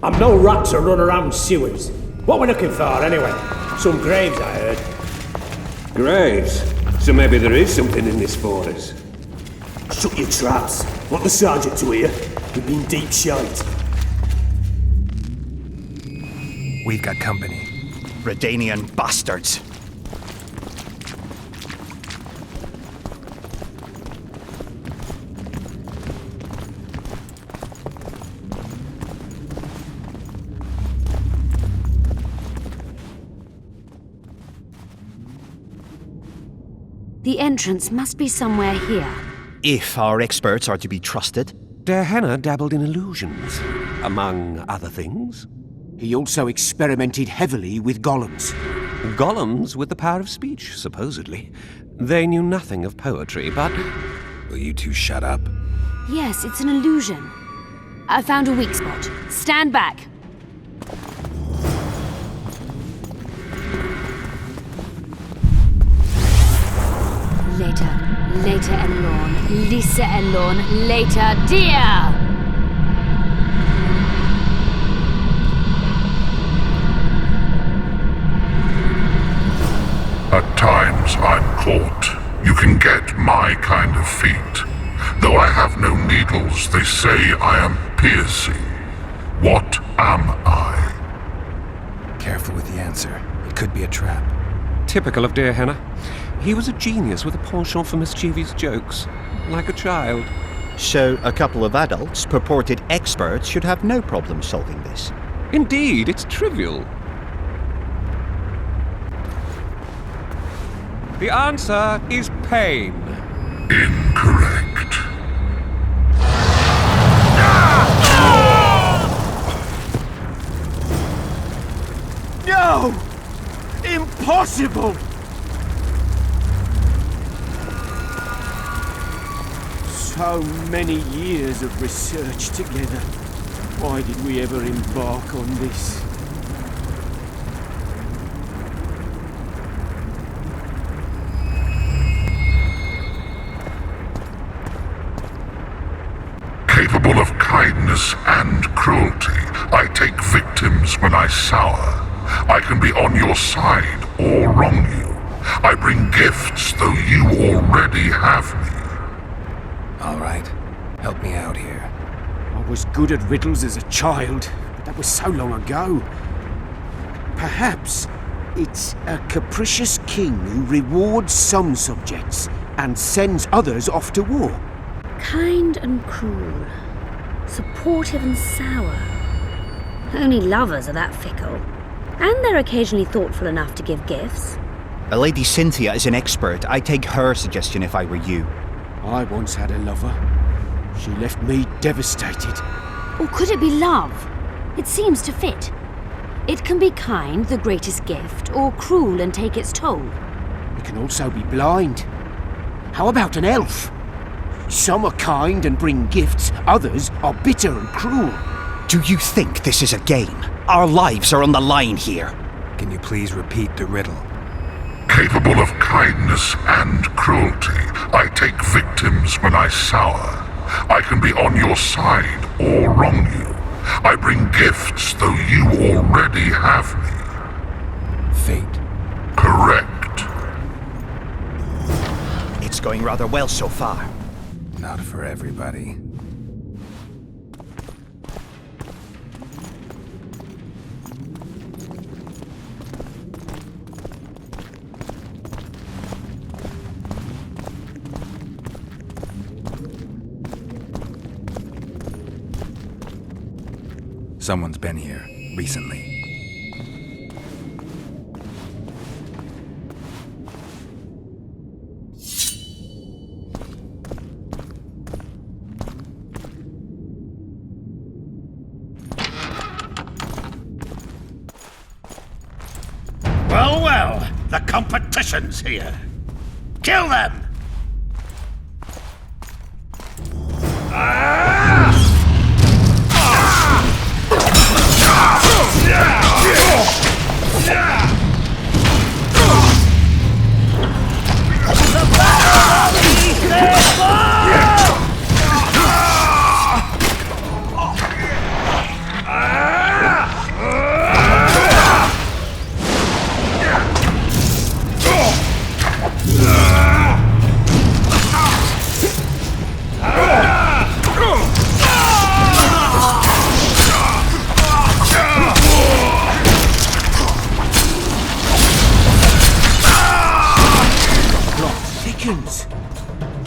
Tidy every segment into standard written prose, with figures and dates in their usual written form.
I'm no rat to run around sewers. What we're looking for, anyway? Some graves, I heard. Graves? So maybe there is something in this for us. Shut your traps. Want the sergeant to hear? We've been deep shite. We've got company. Redanian bastards. The entrance must be somewhere here. If our experts are to be trusted. Dehenna dabbled in illusions, among other things. He also experimented heavily with golems. Golems with the power of speech, supposedly. They knew nothing of poetry, but... Will you two shut up? Yes, it's an illusion. I found a weak spot. Stand back. Later Elorn, Lisa Elorn, later dear! At times I'm caught. You can get my kind of feat. Though I have no needles, they say I am piercing. What am I? Careful with the answer. It could be a trap. Typical of Dehenna. He was a genius with a penchant for mischievous jokes, like a child. So a couple of adults, purported experts, should have no problem solving this. Indeed, it's trivial. The answer is pain. Incorrect. No! Impossible! So many years of research together. Why did we ever embark on this? Capable of kindness and cruelty, I take victims when I sour. I can be on your side or wrong you. I bring gifts, though you already have me. All right. Help me out here. I was good at riddles as a child, but that was so long ago. Perhaps it's a capricious king who rewards some subjects and sends others off to war. Kind and cruel. Supportive and sour. Only lovers are that fickle. And they're occasionally thoughtful enough to give gifts. A Lady Cynthia is an expert. I'd take her suggestion if I were you. I once had a lover. She left me devastated. Or could it be love? It seems to fit. It can be kind, the greatest gift, or cruel and take its toll. It can also be blind. How about an elf? Some are kind and bring gifts, others are bitter and cruel. Do you think this is a game? Our lives are on the line here. Can you please repeat the riddle? Capable of kindness and cruelty, I take victims when I sour. I can be on your side or wrong you. I bring gifts, though you already have me. Fate. Correct. It's going rather well so far. Not for everybody. Someone's been here recently. Well, the competition's here. Kill them!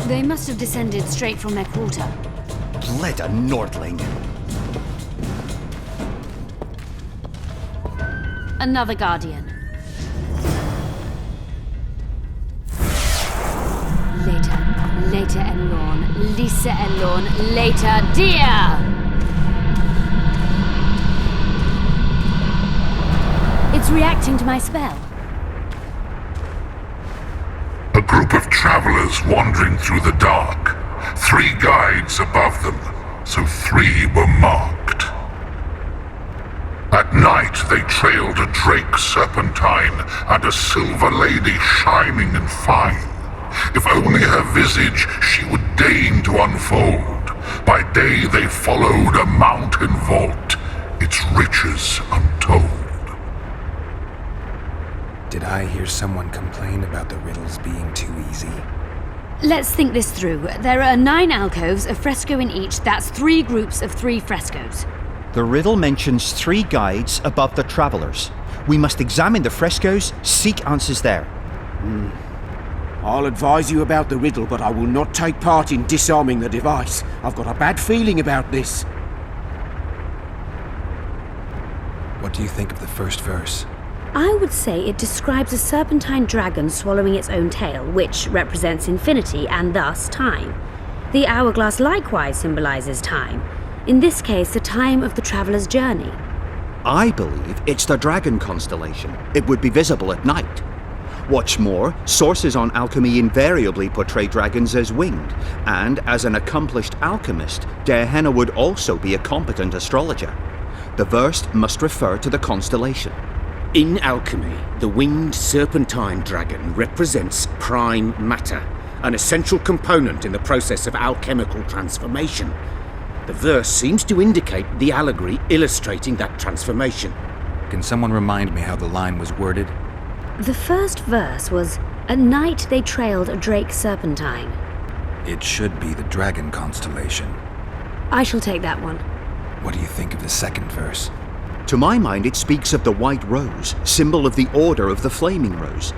They must have descended straight from their quarter. Bled a Nordling. Another guardian. Later Elorn, Lisa Elorn, later dear! It's reacting to my spell. A group of travelers wandering through the dark. 3 guides above them, so 3 were marked. At night they trailed a drake serpentine and a silver lady shining and fine. If only her visage she would deign to unfold. By day they followed a mountain vault, its riches untold. Did I hear someone complain about the riddles being too easy? Let's think this through. There are 9 alcoves, a fresco in each. That's 3 groups of 3 frescoes. The riddle mentions 3 guides above the travellers. We must examine the frescoes, seek answers there. I'll advise you about the riddle, but I will not take part in disarming the device. I've got a bad feeling about this. What do you think of the first verse? I would say it describes a serpentine dragon swallowing its own tail, which represents infinity and thus time. The hourglass likewise symbolizes time. In this case, the time of the traveller's journey. I believe it's the dragon constellation. It would be visible at night. What's more, sources on alchemy invariably portray dragons as winged, and as an accomplished alchemist, Gehenna would also be a competent astrologer. The verse must refer to the constellation. In alchemy, the winged serpentine dragon represents prime matter, an essential component in the process of alchemical transformation. The verse seems to indicate the allegory illustrating that transformation. Can someone remind me how the line was worded? The first verse was, "At night they trailed a drake serpentine." It should be the dragon constellation. I shall take that one. What do you think of the second verse? To my mind, it speaks of the white rose, symbol of the Order of the Flaming Rose.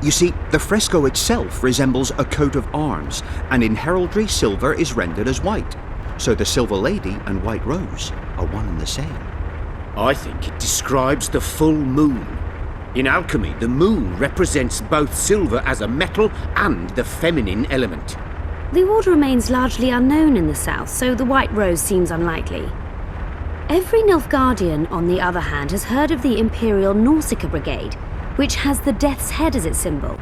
You see, the fresco itself resembles a coat of arms, and in heraldry silver is rendered as white. So the Silver Lady and White Rose are one and the same. I think it describes the full moon. In alchemy, the moon represents both silver as a metal and the feminine element. The order remains largely unknown in the south, so the White Rose seems unlikely. Every Nilfgaardian, on the other hand, has heard of the Imperial Nausicaa Brigade, which has the Death's Head as its symbol.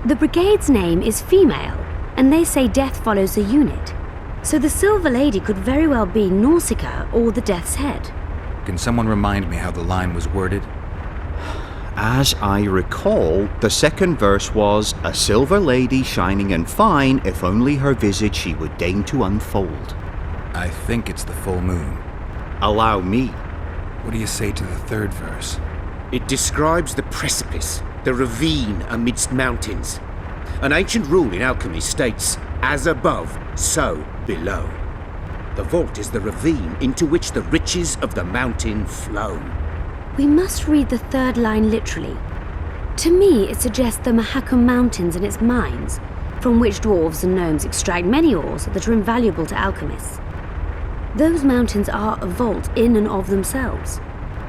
The brigade's name is female, and they say death follows the unit. So the Silver Lady could very well be Nausicaa or the Death's Head. Can someone remind me how the line was worded? As I recall, the second verse was, "A silver lady shining and fine, if only her visage she would deign to unfold." I think it's the full moon. Allow me. What do you say to the third verse? It describes the precipice, the ravine amidst mountains. An ancient rule in alchemy states, "As above, so below." The vault is the ravine into which the riches of the mountain flow. We must read the third line literally. To me, it suggests the Mahakam Mountains and its mines, from which dwarves and gnomes extract many ores that are invaluable to alchemists. Those mountains are a vault in and of themselves.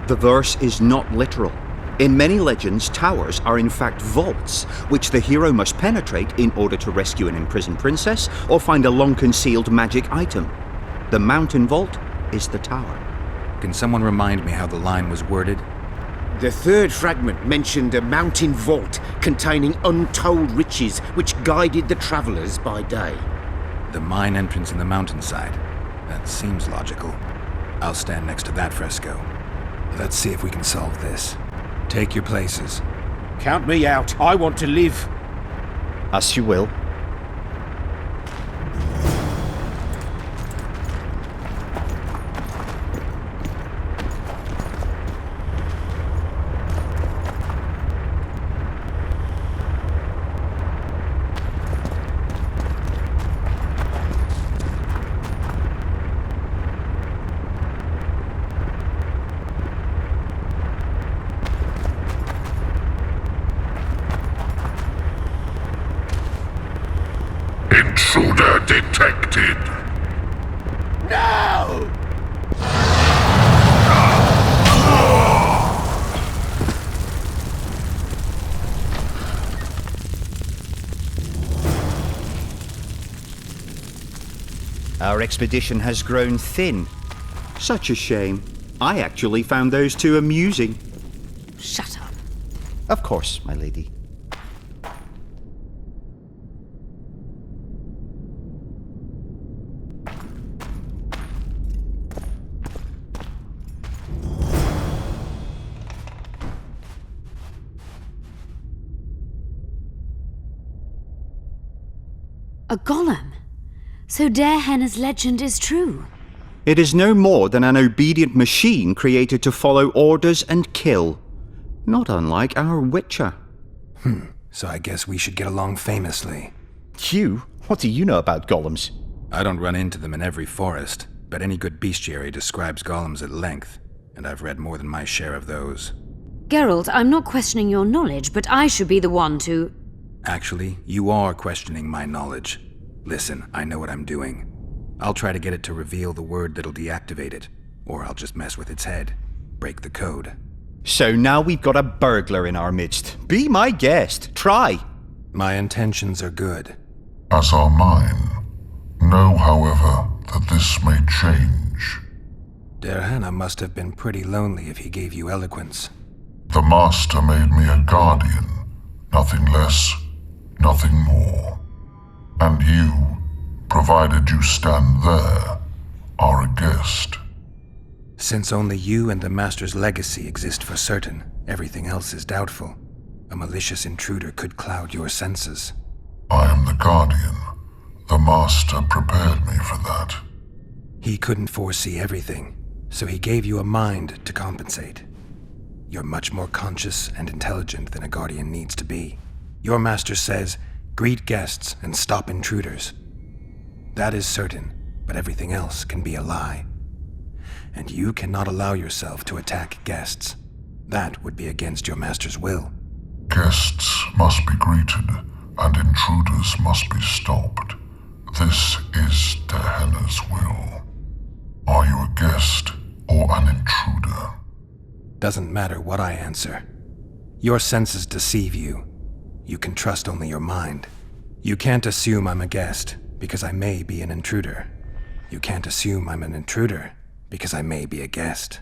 The verse is not literal. In many legends, towers are in fact vaults, which the hero must penetrate in order to rescue an imprisoned princess or find a long-concealed magic item. The mountain vault is the tower. Can someone remind me how the line was worded? The third fragment mentioned a mountain vault containing untold riches which guided the travellers by day. The mine entrance in the mountainside. That seems logical. I'll stand next to that fresco. Let's see if we can solve this. Take your places. Count me out. I want to live. As you will. protected. No! Our expedition has grown thin. Such a shame. I actually found those two amusing. Shut up. Of course, my lady. A golem? So Henna's legend is true? It is no more than an obedient machine created to follow orders and kill. Not unlike our Witcher. So I guess we should get along famously. Hugh, what do you know about golems? I don't run into them in every forest, but any good bestiary describes golems at length, and I've read more than my share of those. Geralt, I'm not questioning your knowledge, but I should be the one to... Actually, you are questioning my knowledge. Listen, I know what I'm doing. I'll try to get it to reveal the word that'll deactivate it, or I'll just mess with its head. Break the code. So now we've got a burglar in our midst. Be my guest. Try. My intentions are good. As are mine. Know, however, that this may change. Henna must have been pretty lonely if he gave you eloquence. The Master made me a guardian. Nothing less, nothing more. And you, provided you stand there, are a guest. Since only you and the Master's legacy exist for certain, everything else is doubtful. A malicious intruder could cloud your senses. I am the guardian. The Master prepared me for that. He couldn't foresee everything, so he gave you a mind to compensate. You're much more conscious and intelligent than a guardian needs to be. Your Master says, greet guests and stop intruders. That is certain, but everything else can be a lie. And you cannot allow yourself to attack guests. That would be against your Master's will. Guests must be greeted, and intruders must be stopped. This is Henna's will. Are you a guest or an intruder? Doesn't matter what I answer. Your senses deceive you. You can trust only your mind. You can't assume I'm a guest, because I may be an intruder. You can't assume I'm an intruder, because I may be a guest.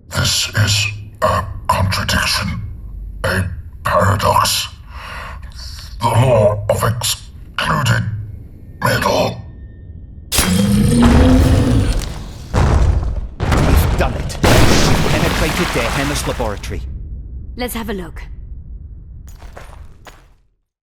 This is a contradiction, a paradox. The law of excluded middle. We've done it. We've penetrated Henna's laboratory. Let's have a look.